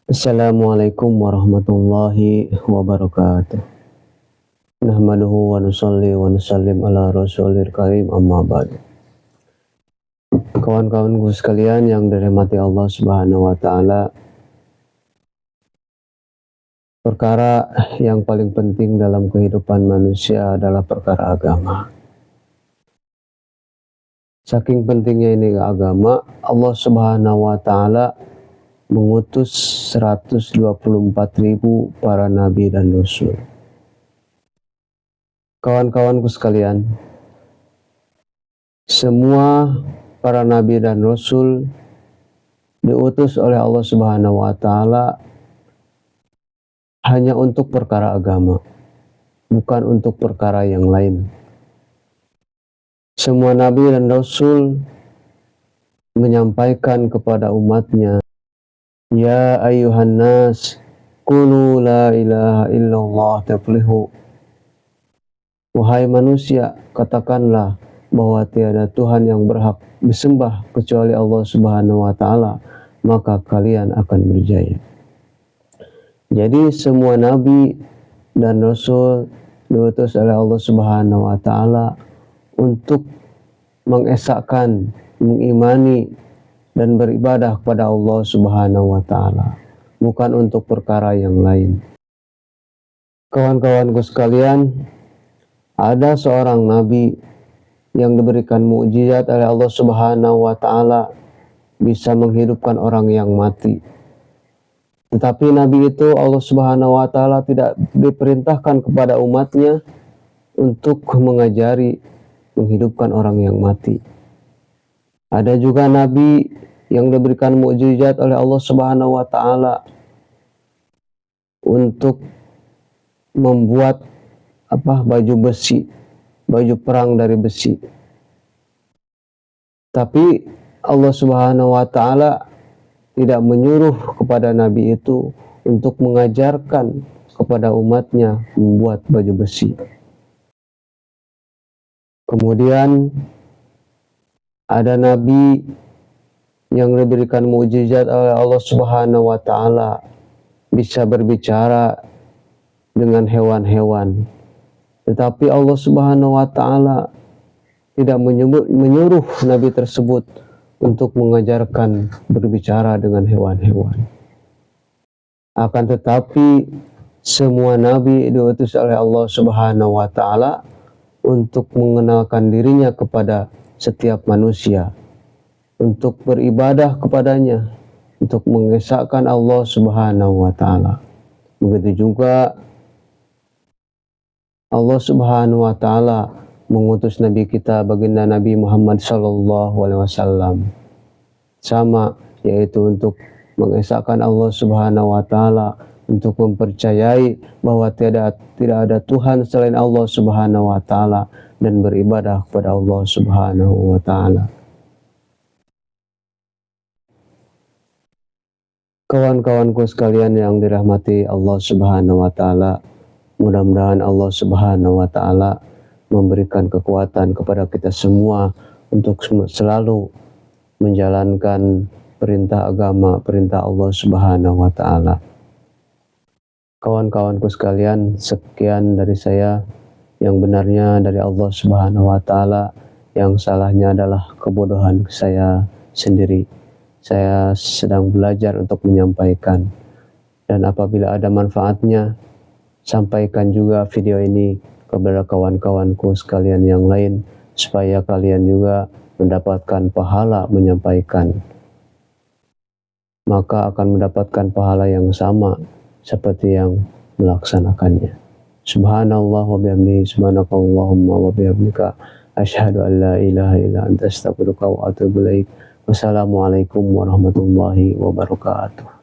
Assalamualaikum warahmatullahi wabarakatuh. Nahmaduhu wa nusalli wa nusallim ala rasulil karim, amma ba'du. Kawan-kawanku sekalian yang dirahmati Allah Subhanahu wa taala, perkara yang paling penting dalam kehidupan manusia adalah perkara agama. Saking pentingnya ini agama, Allah Subhanahu wa taala mengutus 124.000 para nabi dan rasul. Kawan-kawanku sekalian, semua para nabi dan rasul diutus oleh Allah Subhanahu wa taala hanya untuk perkara agama, bukan untuk perkara yang lain. Semua nabi dan rasul menyampaikan kepada umatnya, ya ayyuhan nas, qulu la ilaha illallah tuflihu. Wahai manusia, katakanlah bahwa tiada Tuhan yang berhak disembah kecuali Allah Subhanahu wa taala, maka kalian akan berjaya. Jadi semua nabi dan rasul diutus oleh Allah Subhanahu wa taala untuk mengesahkan, mengimani dan beribadah kepada Allah Subhanahu wa taala, bukan untuk perkara yang lain. Kawan-kawanku sekalian, ada seorang nabi yang diberikan mukjizat oleh Allah Subhanahu wa taala, bisa menghidupkan orang yang mati. Tetapi nabi itu Allah Subhanahu wa taala tidak diperintahkan kepada umatnya untuk mengajari menghidupkan orang yang mati. Ada juga nabi yang diberikan mukjizat oleh Allah Subhanahu wa taala untuk membuat baju besi, baju perang dari besi. Tapi Allah Subhanahu wa taala tidak menyuruh kepada nabi itu untuk mengajarkan kepada umatnya membuat baju besi. Kemudian ada nabi yang diberikan mukjizat oleh Allah Subhanahu wa taala, bisa berbicara dengan hewan-hewan. Tetapi Allah Subhanahu wa taala tidak menyuruh nabi tersebut untuk mengajarkan berbicara dengan hewan-hewan. Akan tetapi semua nabi diutus oleh Allah Subhanahu wa taala untuk mengenalkan dirinya kepada setiap manusia, untuk beribadah kepadanya, untuk mengesahkan Allah Subhanahu wa taala. Begitu juga Allah Subhanahu wa taala mengutus nabi kita baginda Nabi Muhammad sallallahu alaihi wasallam, sama, yaitu untuk mengesahkan Allah Subhanahu wa taala, untuk mempercayai bahwa tidak ada Tuhan selain Allah Subhanahu wa taala dan beribadah kepada Allah Subhanahu wa taala. Kawan-kawanku sekalian yang dirahmati Allah Subhanahu wa taala, mudah-mudahan Allah Subhanahu wa taala memberikan kekuatan kepada kita semua untuk selalu menjalankan perintah agama, perintah Allah Subhanahu wa taala. Kawan-kawanku sekalian, sekian dari saya. Yang benarnya dari Allah Subhanahu wa taala, yang salahnya adalah kebodohan saya sendiri. Saya sedang belajar untuk menyampaikan, dan apabila ada manfaatnya, sampaikan juga video ini kepada kawan-kawanku sekalian yang lain, supaya kalian juga mendapatkan pahala menyampaikan. Maka akan mendapatkan pahala yang sama seperti yang melaksanakannya. Subhanallah wa bihamdihi, subhanakallahumma wa bihamdika, asyhadu an la ilaha illa anta, astaghfiruka wa atubu ilaik. Wassalamualaikum warahmatullahi wabarakatuh.